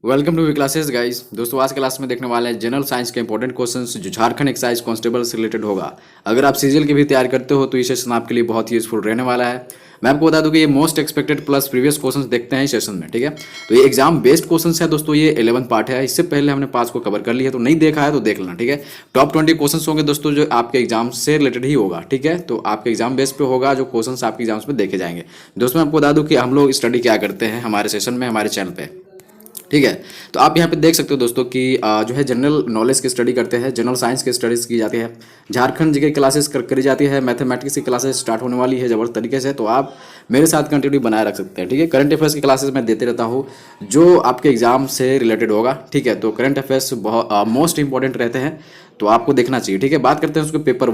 Welcome to V classes guys. दोस्तों आज class में देखने वाले हैं जनरल साइंस के इंपॉर्टेंट क्वेश्चंस जो झारखंड एक्साइज कांस्टेबल से रिलेटेड होगा। अगर आप सीजीएल की भी तैयारी करते हो तो ये सेशन आपके लिए बहुत ही यूजफुल रहने वाला है। मैं आपको बता दूं कि ये most expected plus previous questions देखते हैं इस सेशन में, ठीक है। तो ये एग्जाम बेस्ड क्वेश्चंस है दोस्तों, ये 11 पार्ट है। इससे पहले हमने 5 को कवर कर लिया है, तो नहीं देखा है तो देख लेना, ठीक है। टॉप 20 क्वेश्चंस होंगे दोस्तों जो आपके एग्जाम से रिलेटेड ही होगा, ठीक है। तो आपके एग्जाम बेस पे होगा जो क्वेश्चंस आपके एग्जाम्स में देखे जाएंगे। दोस्तों मैं आपको बता दूं कि हम लोग स्टडी क्या करते हैं हमारे सेशन में, हमारे चैनल पे, ठीक है। तो आप यहाँ पे देख सकते हो दोस्तों कि जो है जनरल नॉलेज की स्टडी करते हैं, जनरल साइंस की स्टडीज की जाती है, झारखंड जी की क्लासेस करी जाती है, मैथमेटिक्स की क्लासेस स्टार्ट होने वाली है जबरदस्त तरीके से। तो आप मेरे साथ कंटिन्यू बनाए रख सकते हैं, ठीक है। करंट अफेयर्स की क्लासेस मैं देते रहता हूँ जो आपके एग्जाम से रिलेटेड होगा, ठीक है। तो करंट अफेयर्स बहुत मोस्ट इंपॉर्टेंट रहते हैं, तो आपको देखना चाहिए, ठीक है। बात करते हैं उसके पेपर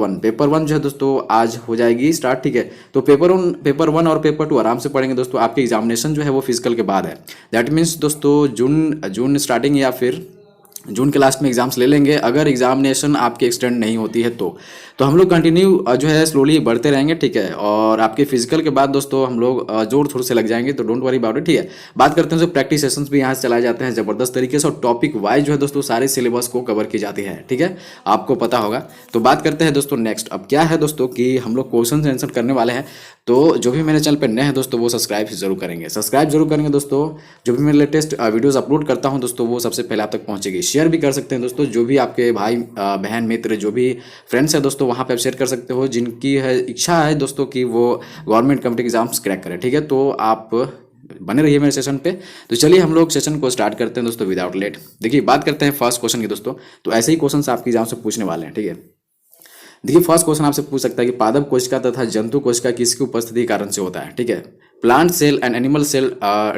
वन जो है दोस्तों आज हो जाएगी स्टार्ट, ठीक है। तो पेपर वन और पेपर टू आराम से पढ़ेंगे दोस्तों। आपके एग्जामिनेशन जो है वो फिजिकल के बाद है। दैट मीन्स दोस्तों जून स्टार्टिंग या फिर जून के लास्ट में एग्जाम्स ले लेंगे। अगर एग्जामिनेशन आपकी एक्सटेंड नहीं होती है तो हम लोग कंटिन्यू जो है स्लोली बढ़ते रहेंगे, ठीक है। और आपके फिजिकल के बाद दोस्तों हम लोग जोर थोड़े से लग जाएंगे, तो डोंट वरी अबाउट इट, ठीक है। बात करते हैं तो प्रैक्टिस सेशंस भी यहाँ से चलाए जाते हैं जबरदस्त तरीके से, और टॉपिक वाइज जो है दोस्तों सारे सिलेबस को कवर की जाती है, ठीक है। आपको पता होगा। तो बात करते हैं दोस्तों नेक्स्ट। अब क्या है दोस्तों कि हम लोग क्वेश्चन आंसर करने वाले हैं। तो जो भी मेरे चैनल पर नए हैं दोस्तों वो सब्सक्राइब जरूर करेंगे दोस्तों। जो भी मैं लेटेस्ट वीडियोस अपलोड करता हूं दोस्तों वो सबसे पहले आप तक पहुंचेगी। शेयर भी कर सकते हैं दोस्तों, जो भी आपके भाई बहन मित्र जो भी फ्रेंड्स है दोस्तों वहां पे आप शेयर कर सकते हो, जिनकी है इच्छा है दोस्तों कि वो गवर्नमेंट कॉम्पिटिटिव एग्जाम्स क्रैक करें, ठीक है। तो आप बने रहिए मेरे सेशन पे। तो चलिए हम लोग सेशन को स्टार्ट करते हैं दोस्तों विदाउट लेट। देखिए बात करते हैं फर्स्ट क्वेश्चन की दोस्तों। तो ऐसे ही क्वेश्चन आपके एग्जाम से पूछने वाले हैं, ठीक है। देखिए फर्स्ट क्वेश्चन आपसे पूछ सकता है कि पादप कोशिका तथा जंतु कोशिका किसकी उपस्थिति के कारण से होता है, ठीक है। Plant cell and animal cell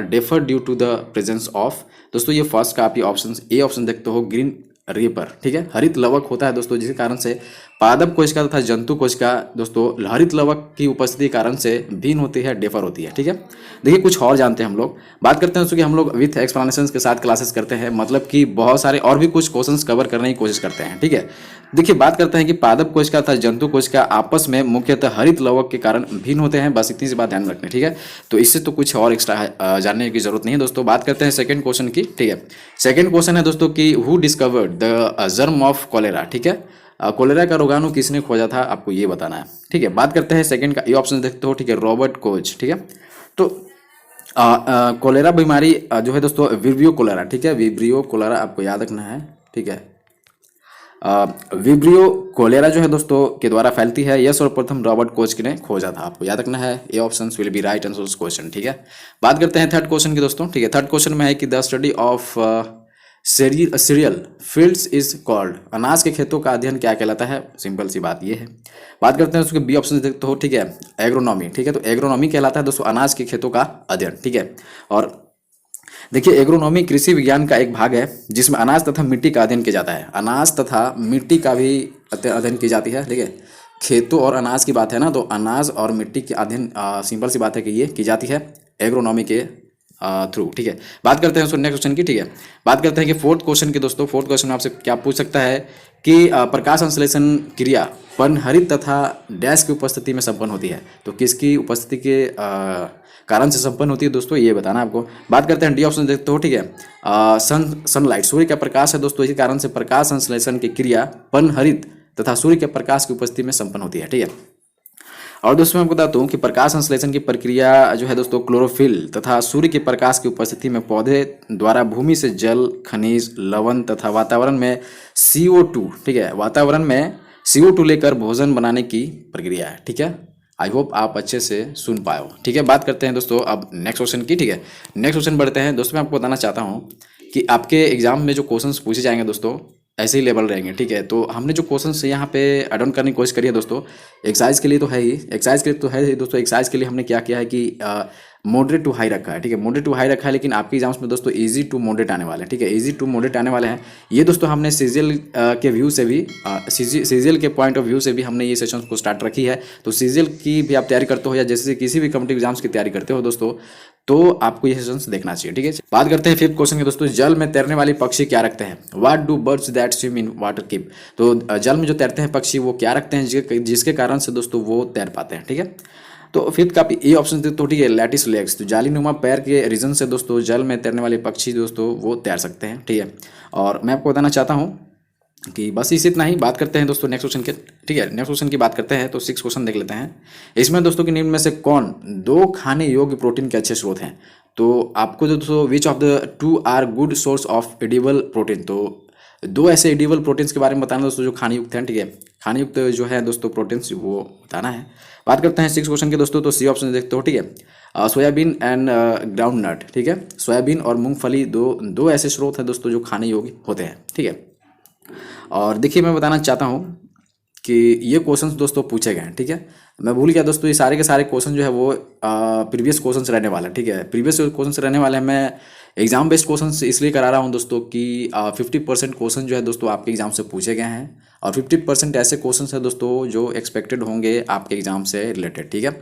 differ due to the presence of. दोस्तों ये फर्स्ट का आप ये ऑप्शन ए ऑप्शन देखते हो ग्रीन रीपर, ठीक है। हरित लवक होता है दोस्तों, जिसके कारण से पादप कोशिका तथा जंतु कोशिका दोस्तों हरित लवक की उपस्थिति के कारण से भिन्न होती है, डिफर होती है, ठीक है। देखिए कुछ और जानते हैं हम लोग। बात करते हैं दोस्तों कि हम लोग विथ एक्सप्लेनेशन के साथ क्लासेस करते हैं, मतलब कि बहुत सारे और भी कुछ क्वेश्चंस कवर करने की कोशिश करते हैं, ठीक है। देखिए बात करते हैं कि पादप कोशिका तथा जंतु कोशिका आपस में मुख्यतः हरित लवक के कारण भिन्न होते हैं, बस इतनी सी बात ध्यान में रखनी, ठीक है। तो इससे तो कुछ और एक्स्ट्रा जानने की जरूरत नहीं है दोस्तों। बात करते हैं सेकंड क्वेश्चन की, ठीक है। सेकंड क्वेश्चन है दोस्तों कि who discovered the germ of cholera, ठीक है। कॉलेरा का रोगाणु किसने खोजा था, आपको ये बताना है, ठीक है। बात करते हैं सेकंड का ये ऑप्शन देखते हो, ठीक है, रॉबर्ट कोच, ठीक है। तो कॉलेरा बीमारी जो है दोस्तों विब्रियो कोलेरा, ठीक है, विब्रियो कोलेरा आपको याद रखना है, ठीक है। विब्रियो कोलेरा जो है दोस्तों के द्वारा फैलती है, यह सर्वप्रथम रॉबर्ट कोच ने खोजा था, आपको याद रखना है। ये options will be right answer question, ठीक है। बात करते हैं थर्ड क्वेश्चन की दोस्तों, ठीक है। थर्ड क्वेश्चन में है कि the study of serial fields is called. अनाज के खेतों का अध्ययन क्या कहलाता है, सिंपल सी बात ये है। बात करते हैं उसके बी ऑप्शन देखते हो, ठीक है, एग्रोनॉमी, ठीक है। तो एग्रोनॉमी कहलाता है दोस्तों अनाज के खेतों का अध्ययन, ठीक है। और देखिए एग्रोनॉमी कृषि विज्ञान का एक भाग है जिसमें अनाज तथा मिट्टी का अध्ययन किया जाता है। अनाज तथा मिट्टी का भी अध्ययन की जाती है, ठीक है। खेतों और अनाज की बात है ना, तो अनाज और मिट्टी के अध्ययन सिंपल सी बात है कि ये की जाती है एग्रोनॉमी के थ्रू, ठीक है। बात करते हैं उसको नेक्स्ट क्वेश्चन की, ठीक है। बात करते हैं कि फोर्थ क्वेश्चन की दोस्तों। फोर्थ क्वेश्चन आपसे क्या पूछ सकता है कि प्रकाश संश्लेषण क्रिया पर्णहरित तथा डैश की उपस्थिति में संपन्न होती है। तो किसकी उपस्थिति के कारण से संपन्न होती है दोस्तों, ये बताना आपको। बात करते हैं डी ऑप्शन देखते हो, ठीक है, सनलाइट, सूर्य का प्रकाश है दोस्तों, इसी कारण से प्रकाश संश्लेषण की क्रिया पर्णहरित तथा सूर्य के प्रकाश की उपस्थिति में संपन्न होती है, ठीक है। और दोस्तों मैं आपको बताता हूँ कि प्रकाश संश्लेषण की प्रक्रिया जो है दोस्तों क्लोरोफिल तथा सूर्य के प्रकाश की उपस्थिति में पौधे द्वारा भूमि से जल, खनिज, लवण तथा वातावरण में CO2, ठीक है, वातावरण में CO2 लेकर भोजन बनाने की प्रक्रिया है, ठीक है। आई होप आप अच्छे से सुन पाए हो, ठीक है। बात करते हैं दोस्तों अब नेक्स्ट क्वेश्चन की, ठीक है। नेक्स्ट क्वेश्चन बढ़ते हैं दोस्तों। मैं आपको बताना चाहता हूँ कि आपके एग्जाम में जो क्वेश्चंस पूछे जाएंगे दोस्तों ऐसे ही लेवल रहेंगे, ठीक है। तो हमने जो क्वेश्चंस यहाँ पे ऐड ऑन करने की कोशिश करी है दोस्तों, एक्सरसाइज के लिए तो है ही, एक्सरसाइज के लिए तो है ही दोस्तों। एक्सरसाइज के लिए हमने क्या किया है कि मॉडरेट टू हाई रखा है, ठीक है, मॉडरेट टू हाई रखा है। लेकिन आपके एग्जाम्स में दोस्तों इजी टू मॉडरेट आने वाले हैं, ठीक है, इजी टू मॉडरेट आने वाले हैं। ये दोस्तों हमने सीजीएल के व्यू से भी सीजीएल के पॉइंट ऑफ व्यू से भी हमने ये सेशंस को स्टार्ट रखी है। तो सीजीएल की भी आप तैयारी करते हो या जैसे किसी भी कॉम्पिटिटिव एग्जाम्स की तैयारी करते हो दोस्तों, तो आपको ये सेशंस देखना चाहिए, ठीक है। बात करते हैं फिफ्थ क्वेश्चन के दोस्तों। जल में तैरने वाले पक्षी क्या रखते हैं, what do birds that swim in water keep. तो जल में जो तैरते हैं पक्षी वो क्या रखते हैं जिसके कारण से दोस्तों वो तैर पाते हैं, ठीक है। तो फिफ्थ का ए ऑप्शन तो ठीक है, लैटिस लेग्स, तो जालीनुमा पैर के रीजन से दोस्तों जल में तैरने वाले पक्षी दोस्तों वो तैर सकते हैं, ठीक है। और मैं आपको बताना चाहता हूँ कि बस इस इतना ही। बात करते हैं दोस्तों नेक्स्ट क्वेश्चन के, ठीक है। नेक्स्ट क्वेश्चन की बात करते हैं तो 6 क्वेश्चन देख लेते हैं। इसमें दोस्तों कि निम्न में से कौन 2 खाने योग्य प्रोटीन के अच्छे स्रोत हैं? तो आपको दोस्तों which of the 2 are good source of edible protein, तो 2 ऐसे एडिबल प्रोटीन्स के बारे में बताना दोस्तों जो खाने युक्त हैं, ठीक है। खाने युक्त जो है दोस्तों प्रोटीन्स वो बताना है। बात करते हैं 6 क्वेश्चन के दोस्तों, तो सी ऑप्शन देखते हो, ठीक है। सोयाबीन एंड ग्राउंड नट, ठीक है। सोयाबीन और मूंगफली दो ऐसे स्रोत हैं दोस्तों जो खाने योग्य होते हैं, ठीक है। और देखिए मैं बताना चाहता हूँ कि ये क्वेश्चंस दोस्तों पूछे गए हैं, ठीक है। मैं भूल गया दोस्तों, ये सारे के सारे क्वेश्चन जो है वो प्रीवियस क्वेश्चंस रहने वाले हैं, ठीक है। प्रीवियस क्वेश्चंस रहने वाले हैं। मैं एग्जाम बेस्ड क्वेश्चंस इसलिए करा रहा हूँ दोस्तों कि 50% क्वेश्चन जो है दोस्तों आपके एग्जाम से पूछे गए हैं और 50% ऐसे क्वेश्चन है दोस्तों जो एक्सपेक्टेड होंगे आपके एग्जाम से रिलेटेड, ठीक है।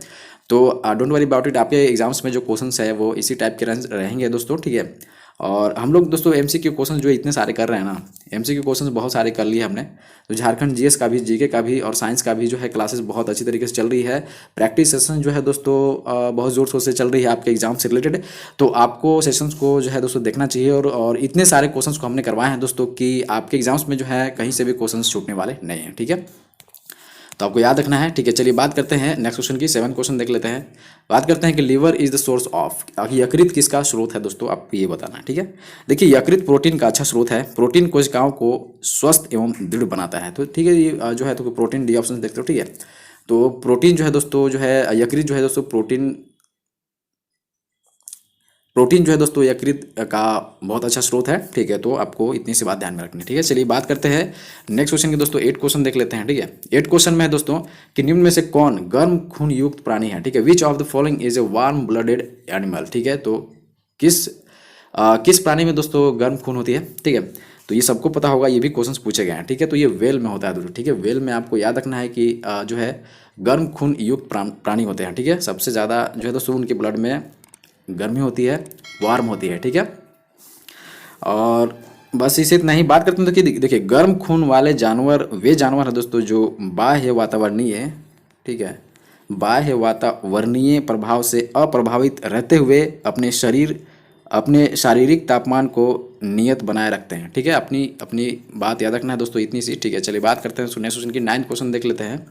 तो डोंट वरी अबाउट इट, आपके एग्जाम्स में जो क्वेश्चन है वो इसी टाइप के रहेंगे दोस्तों, ठीक है। और हम लोग दोस्तों एमसीक्यू क्वेश्चन जो इतने सारे कर रहे हैं ना, एमसीक्यू क्वेश्चन बहुत सारे कर लिए हमने। तो झारखंड जीएस का भी, जीके का भी और साइंस का भी जो है क्लासेस बहुत अच्छी तरीके से चल रही है। प्रैक्टिस सेशन जो है दोस्तों बहुत ज़ोर शोर से चल रही है आपके एग्जाम से रिलेटेड। तो आपको सेशंस को जो है दोस्तों देखना चाहिए और इतने सारे क्वेश्चंस को हमने करवाए हैं दोस्तों कि आपके एग्जाम्स में जो है कहीं से भी क्वेश्चन छूटने वाले नहीं हैं, ठीक है। तो आपको याद रखना है, ठीक है। चलिए बात करते हैं नेक्स्ट क्वेश्चन की, 7 क्वेश्चन देख लेते हैं। बात करते हैं कि liver is the source of, यकृत किसका स्रोत है दोस्तों, आपको ये बताना है, ठीक है। देखिए यकृत प्रोटीन का अच्छा स्रोत है। प्रोटीन कोशिकाओं को स्वस्थ एवं दृढ़ बनाता है, तो ठीक है। ये जो है तो प्रोटीन डी ऑप्शन देखते हो, ठीक है। तो प्रोटीन जो है दोस्तों जो है यकृत जो है दोस्तों प्रोटीन जो है दोस्तों यकृत का बहुत अच्छा स्रोत है, ठीक है। तो आपको इतनी सी बात ध्यान में रखनी है, ठीक है। चलिए बात करते हैं नेक्स्ट क्वेश्चन के दोस्तों। 8 क्वेश्चन देख लेते हैं, ठीक है। 8 क्वेश्चन में है दोस्तों कि निम्न में से कौन गर्म खून युक्त प्राणी है, ठीक है। विच of the following is a warm blooded animal, ठीक है। तो किस प्राणी में दोस्तों गर्म खून होती है, ठीक है। तो ये सबको पता होगा, ये भी क्वेश्चन पूछे गए हैं, ठीक है। तो ये वेल में होता है दोस्तों, ठीक है। वेल में आपको याद रखना है कि जो है गर्म खून युक्त प्राणी होते हैं, ठीक है। सबसे ज़्यादा जो है दोस्तों उनके ब्लड में गर्मी होती है, वार्म होती है, ठीक है। और बस इसे इतना ही। बात करते हैं तो कि देखिए गर्म खून वाले जानवर वे जानवर हैं दोस्तों जो बाह्य वातावरणीय, ठीक है, बाह्य वातावरणीय प्रभाव से अप्रभावित रहते हुए अपने शारीरिक तापमान को नियत बनाए रखते हैं, ठीक है। अपनी बात याद रखना है दोस्तों, इतनी सी, ठीक है। चलिए बात करते हैं नेक्स्ट क्वेश्चन की। 9 क्वेश्चन देख लेते हैं।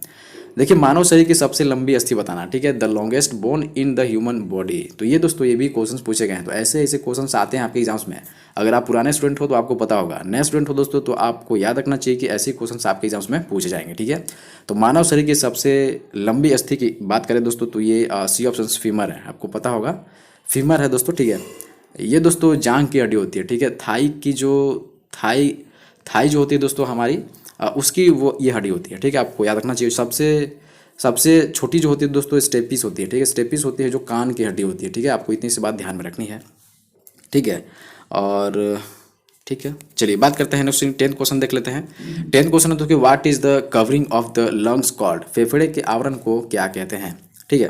देखिए मानव शरीर की सबसे लंबी अस्थि बताना, ठीक है। The longest bone in the human body, तो ये दोस्तों ये भी क्वेश्चंस पूछे गए हैं। तो ऐसे क्वेश्चंस आते हैं आपके एग्जाम्स में। अगर आप पुराने स्टूडेंट हो तो आपको पता होगा, नए स्टूडेंट हो दोस्तों तो आपको याद रखना चाहिए कि ऐसे क्वेश्चंस आपके एग्जाम्स में पूछे जाएंगे, ठीक है। तो मानव शरीर की सबसे लंबी अस्थि की बात करें दोस्तों तो ये सी ऑप्शन फीमर है, आपको पता होगा फीमर है दोस्तों, ठीक है। ये दोस्तों जांघ की हड्डी होती है, ठीक है। थाई की जो थाई जो होती है दोस्तों हमारी उसकी वो ये हड्डी होती है, ठीक है। आपको याद रखना चाहिए। सबसे छोटी जो होती है दोस्तों स्टेपिस होती है, ठीक है। स्टेपिस होती है जो कान की हड्डी होती है, ठीक है। आपको इतनी सी बात ध्यान में रखनी है, ठीक है। और ठीक है चलिए बात करते हैं नेक्स्ट 10th क्वेश्चन देख लेते हैं। 10th क्वेश्चन है तो कि what is the covering of the lungs called, फेफड़े के आवरण को क्या कहते हैं, ठीक है।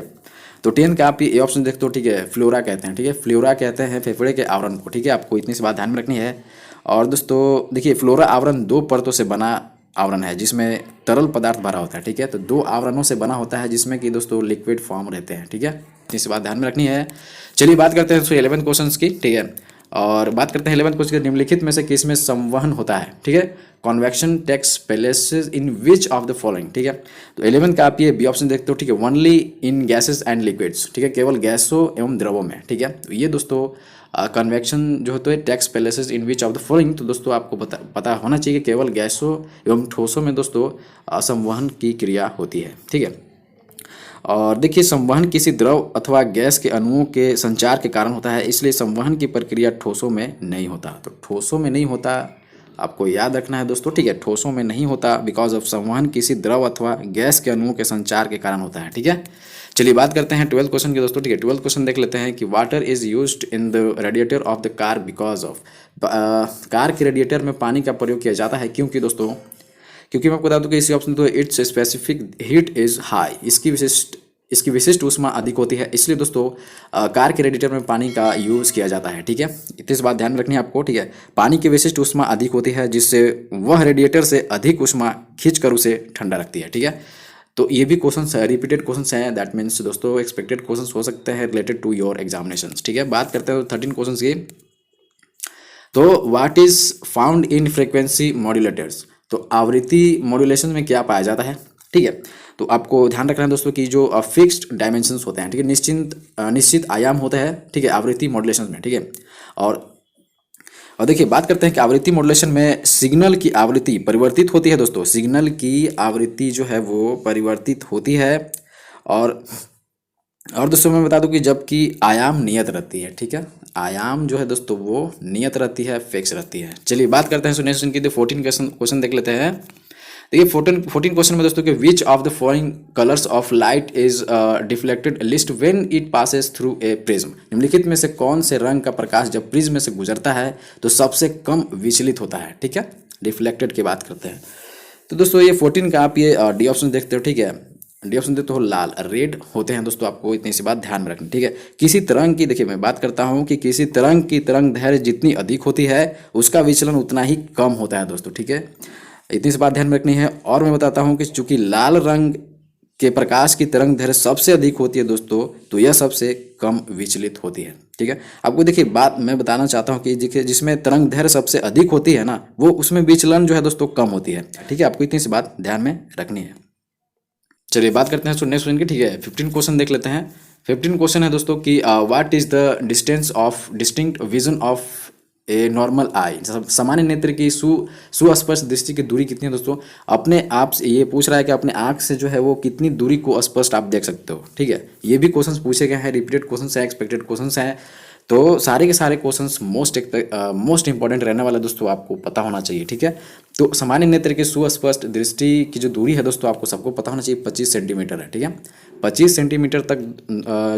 तो 10 का आप ये ऑप्शन देखते हो, ठीक है। फ्लोरा कहते हैं, ठीक है। फ्लोरा कहते हैं फेफड़े के आवरण को, ठीक है। आपको इतनी सी बात ध्यान में रखनी है। और दोस्तों देखिए फ्लोरा आवरण 2 परतों से बना आवरण है जिसमें तरल पदार्थ भरा होता है, ठीक है। तो 2 आवरणों से बना होता है जिसमें कि दोस्तों लिक्विड फॉर्म रहते हैं, ठीक है। इतनी सी बात ध्यान में रखनी है। चलिए बात करते हैं 11 क्वेश्चन की, ठीक है। और बात करते हैं 11 क्वेश्चन निम्नलिखित में से किस में संवहन होता है, ठीक है। Convection takes places in which of the following, ठीक है। तो 11 का आप ये बी ऑप्शन देखते हो, ठीक है। Only in gases and liquids, ठीक है। केवल गैसों एवं द्रवों में, ठीक है। तो ये दोस्तों कन्वेक्शन जो होता है takes places in which of the following, तो दोस्तों आपको पता होना चाहिए कि केवल गैसों एवं ठोसों में दोस्तों संवहन की क्रिया होती है, ठीक है। और देखिए संवहन किसी द्रव अथवा गैस के अणुओं के संचार के कारण होता है, इसलिए संवहन की प्रक्रिया ठोसों में नहीं होता। तो ठोसों में नहीं होता, आपको याद रखना है दोस्तों, ठीक है। ठोसों में नहीं होता बिकॉज ऑफ संवहन किसी द्रव अथवा गैस के अणुओं के संचार के कारण होता है, ठीक है। चलिए बात करते हैं 12th क्वेश्चन के दोस्तों, ठीक है। 12th क्वेश्चन देख लेते हैं कि water is used in the radiator of the car because of, car के रेडिएटर में पानी का प्रयोग किया जाता है क्योंकि दोस्तों, क्योंकि मैं आपको बता दूं कि इसी ऑप्शन तो it's specific heat is high, इसकी विशिष्ट ऊष्मा अधिक होती है, इसलिए दोस्तों कार के रेडिएटर में पानी का यूज़ किया जाता है, ठीक है। इतनी सी बात ध्यान में रखनी है आपको, ठीक है। पानी की विशिष्ट ऊष्मा अधिक होती है जिससे वह रेडिएटर से अधिक ऊष्मा खींचकर उसे ठंडा रखती है, ठीक है। तो ये भी क्वेश्चन रिपीटेड क्वेश्चन हैं, दैट मीन्स दोस्तों एक्सपेक्टेड क्वेश्चन हो सकते हैं रिलेटेड टू योर एग्जामिनेशन। ठीक है, बात करते हैं 13 क्वेश्चन की। तो what is found in frequency modulators, तो आवृत्ति मॉड्यूलेशन में क्या पाया जाता है। ठीक है, तो आपको ध्यान रखना है दोस्तों कि जो फिक्स्ड डायमेंशंस होते हैं, ठीक है, निश्चित आयाम होता है, ठीक है, आवृत्ति मॉड्यूलेशन में। ठीक है, और देखिए बात करते हैं कि आवृत्ति मॉड्यूलेशन में सिग्नल की आवृत्ति परिवर्तित होती है दोस्तों, सिग्नल की आवृत्ति जो है वो परिवर्तित होती है। और दोस्तों मैं बता दूं कि जबकि आयाम नियत रहती है। ठीक है, आयाम जो है दोस्तों वो नियत रहती है, फिक्स रहती है। चलिए बात करते हैं सुनेशन की। 14 क्वेश्चन देख लेते हैं। देखिए 14 क्वेश्चन में दोस्तों कि विच of the following colours of light is deflected list when it passes through a prism, निम्नलिखित में से कौन से रंग का प्रकाश जब प्रिज्म में से गुजरता है तो सबसे कम विचलित होता है। ठीक है, डिफ्लेक्टेड की बात करते हैं। तो दोस्तों ये 14 का आप ये डी ऑप्शन देखते हो। ठीक है, डी ऑप्शन देते हो लाल, रेड होते हैं दोस्तों, आपको इतनी सी बात ध्यान में रखनी। ठीक है, किसी तरंग की, देखिए मैं बात करता हूँ कि किसी तरंग की तरंग दैर्घ्य जितनी अधिक होती है उसका विचलन उतना ही कम होता है दोस्तों। ठीक है, इतनी सी बात ध्यान में रखनी है। और मैं बताता हूँ कि चूंकि लाल रंग के प्रकाश की तरंग दैर्घ्य सबसे अधिक होती है दोस्तों, तो यह सबसे कम विचलित होती है। ठीक है, आपको देखिए बात मैं बताना चाहता हूँ कि देखिए जिसमें तरंग दैर्घ्य सबसे अधिक होती है ना, वो उसमें विचलन जो है दोस्तों कम होती है। ठीक है, आपको इतनी सी बात ध्यान में रखनी है। चलिए बात करते हैं नेक्स्ट क्वेश्चन की। ठीक है, 15 क्वेश्चन देख लेते हैं। 15 क्वेश्चन है दोस्तों कि what is the distance of distinct vision of a normal eye, सामान्य नेत्र की सुस्पष्ट दृष्टि की दूरी कितनी है दोस्तों। अपने आप से ये पूछ रहा है कि अपने आंख से जो है वो कितनी दूरी को स्पष्ट आप देख सकते हो। ठीक है, ये भी क्वेश्चंस पूछे गए हैं, रिपीटेड क्वेश्चंस हैं, एक्सपेक्टेड क्वेश्चंस हैं। तो सारे के सारे क्वेश्चंस मोस्ट इंपॉर्टेंट रहने वाला दोस्तों, आपको पता होना चाहिए। ठीक है, तो सामान्य नेत्र की सुस्पष्ट दृष्टि की जो दूरी है दोस्तों, आपको सबको पता होना चाहिए 25 सेंटीमीटर है। ठीक है, 25 सेंटीमीटर तक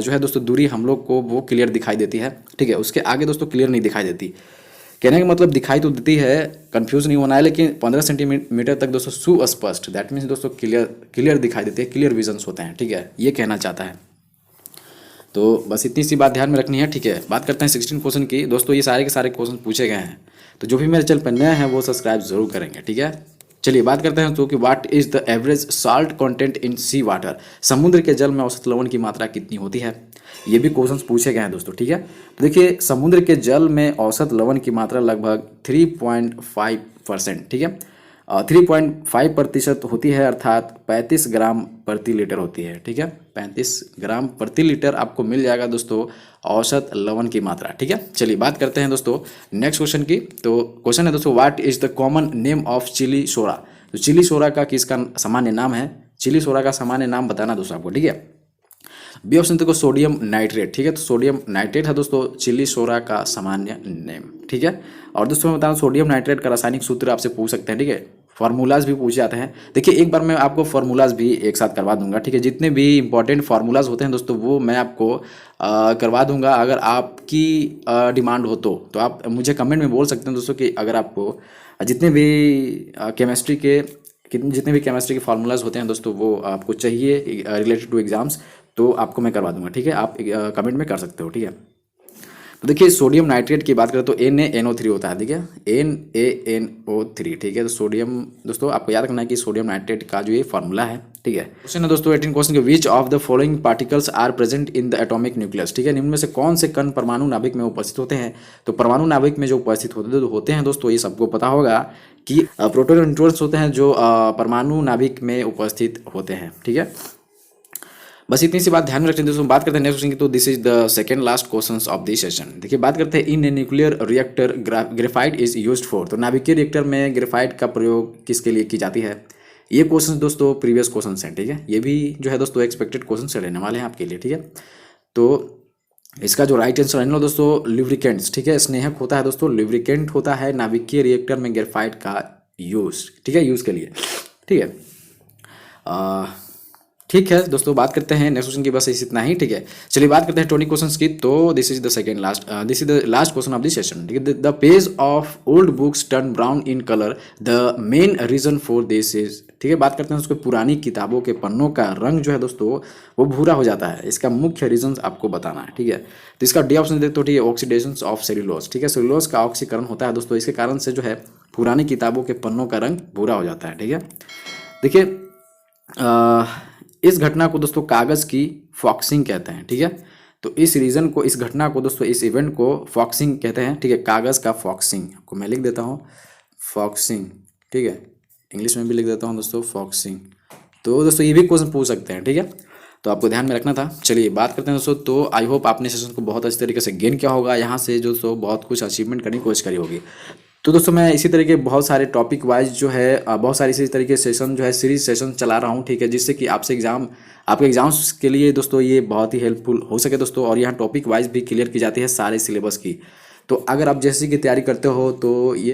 जो है दोस्तों दूरी हम लोग को वो क्लियर दिखाई देती है। ठीक है, उसके आगे दोस्तों क्लियर नहीं दिखाई देती। कहने का मतलब दिखाई तो देती है, कंफ्यूज नहीं होना है, लेकिन 15 सेंटीमीटर तक दोस्तों सुस्पष्ट, दैट मीन्स दोस्तों क्लियर दिखाई देती है, क्लियर विजन्स होते हैं। ठीक है, ये कहना चाहता है। तो बस इतनी सी बात ध्यान में रखनी है। ठीक है, बात करते हैं 16 क्वेश्चन की। दोस्तों ये सारे के सारे क्वेश्चन पूछे गए हैं, तो जो भी मेरे चैनल पर नया है वो सब्सक्राइब जरूर करेंगे। ठीक है, चलिए बात करते हैं तो कि what is the average salt content in sea water, समुद्र के जल में औसत लवण की मात्रा कितनी होती है। ये भी क्वेश्चंस पूछे गए हैं दोस्तों। ठीक है, तो देखिए समुद्र के जल में औसत लवण की मात्रा लगभग 3.5%। ठीक है, 3.5% होती है, अर्थात 35 ग्राम प्रति लीटर होती है। ठीक है, 35 ग्राम प्रति लीटर आपको मिल जाएगा दोस्तों औसत लवण की मात्रा। ठीक है, चलिए बात करते हैं दोस्तों नेक्स्ट क्वेश्चन की। तो क्वेश्चन है दोस्तों what is the common name of chili soda, तो चिली सोडा का किसका सामान्य नाम है, चिली सोडा का सामान्य नाम बताना दोस्तों आपको। ठीक है, बी ऑप्शन देखो सोडियम नाइट्रेट। ठीक है, तो सोडियम नाइट्रेट है दोस्तों चिली सोडा का सामान्य नेम। ठीक है, और दोस्तों मैं बता दूं सोडियम नाइट्रेट का रासायनिक सूत्र आपसे पूछ सकते हैं। ठीक है, फार्मूलाज भी पूछे जाते हैं। देखिए एक बार मैं आपको फार्मूलाज भी एक साथ करवा दूंगा। ठीक है, जितने भी इंपॉर्टेंट फार्मूलाज होते हैं दोस्तों वो मैं आपको करवा दूंगा। अगर आपकी डिमांड हो तो आप मुझे कमेंट में बोल सकते हैं दोस्तों कि अगर आपको जितने भी केमिस्ट्री के फार्मूलाज होते हैं दोस्तों वो आपको चाहिए रिलेटेड टू एग्जाम्स, तो आपको मैं करवा दूंगा। ठीक है, आप कमेंट में कर सकते हो। ठीक है, तो देखिए सोडियम नाइट्रेट की बात करें तो NaNO3 होता है। ठीक है, NaNO3। ठीक है, तो सोडियम दोस्तों आपको याद रखना है कि सोडियम नाइट्रेट का जो ये फार्मूला है। ठीक है, क्वेश्चन है दोस्तों 18 क्वेश्चन के which of the following particles are present in the atomic nucleus. ठीक है, निम्न में से कौन से कण परमाणु नाभिक में उपस्थित होते हैं। तो परमाणु नाभिक में जो उपस्थित होते हैं दोस्तों, ये सबको पता होगा कि प्रोटॉन और न्यूट्रॉन्स होते हैं जो परमाणु नाभिक में उपस्थित होते हैं। ठीक है, बस इतनी सी बात ध्यान में रखते हैं दोस्तों। बात करते हैं नेक्स्ट क्वेश्चन की। तो this is the second last questions of this session. देखिए बात करते हैं in a nuclear reactor graphite is used for, तो नाभिकीय रिएक्टर में ग्रेफाइट का प्रयोग किसके लिए की जाती है। ये क्वेश्चन दोस्तों प्रीवियस क्वेश्चन हैं। ठीक है, ये भी जो है दोस्तों एक्सपेक्टेड क्वेश्चन रहने वाले हैं आपके लिए। ठीक है, तो इसका जो राइट आंसर है ना दोस्तों लुब्रिकेंट्स। ठीक है, स्नेहक होता है दोस्तों, लुब्रिकेंट होता है नाभिकीय रिएक्टर में ग्रेफाइट का यूज। ठीक है, यूज के लिए। ठीक है, ठीक है दोस्तों, बात करते हैं नेक्स्ट क्वेश्चन की। बस इतना ही। ठीक है, चलिए बात करते हैं 20 क्वेश्चंस की। तो this is the last question of this session. ठीक है, the page of old books turn brown in colour, the main reason for this is. ठीक है, बात करते हैं उसको पुरानी किताबों के पन्नों का रंग जो है दोस्तों वो भूरा हो जाता है, इसका मुख्य रीजन आपको बताना है। ठीक है, तो इसका डी ऑप्शन देखते हो। ठीक है, ऑक्सीडेशन ऑफ सेल्यूलोज। ठीक है, सेल्यूलोज का ऑक्सीकरण होता है दोस्तों, इसके कारण से जो है पुरानी किताबों के पन्नों का रंग भूरा हो जाता है। ठीक है, देखिए इस घटना को दोस्तों कागज़ की फॉक्सिंग कहते हैं, ठीक है। तो इस रीज़न को, इस घटना को दोस्तों, इस इवेंट को फॉक्सिंग कहते हैं, ठीक है। कागज़ का फॉक्सिंग, आपको मैं लिख देता हूँ फॉक्सिंग, ठीक है। इंग्लिश में भी लिख देता हूँ दोस्तों फॉक्सिंग। तो दोस्तों ये भी क्वेश्चन पूछ सकते हैं, ठीक है। तो आपको ध्यान में रखना था। चलिए बात करते हैं दोस्तों। तो आई होप आपने सेशन को बहुत अच्छी तरीके से गेन किया होगा, यहाँ से दोस्तों बहुत कुछ अचीवमेंट करने की कोशिश करी होगी। तो दोस्तों मैं इसी तरीके बहुत सारे टॉपिक वाइज जो है बहुत सारे इसी तरीके सेशन जो है सीरीज सेशन चला रहा हूँ, ठीक है, जिससे कि आपके एग्जाम्स के लिए दोस्तों ये बहुत ही हेल्पफुल हो सके दोस्तों। और यहाँ टॉपिक वाइज भी क्लियर की जाती है सारे सिलेबस की। तो अगर आप जैसे की तैयारी करते हो तो ये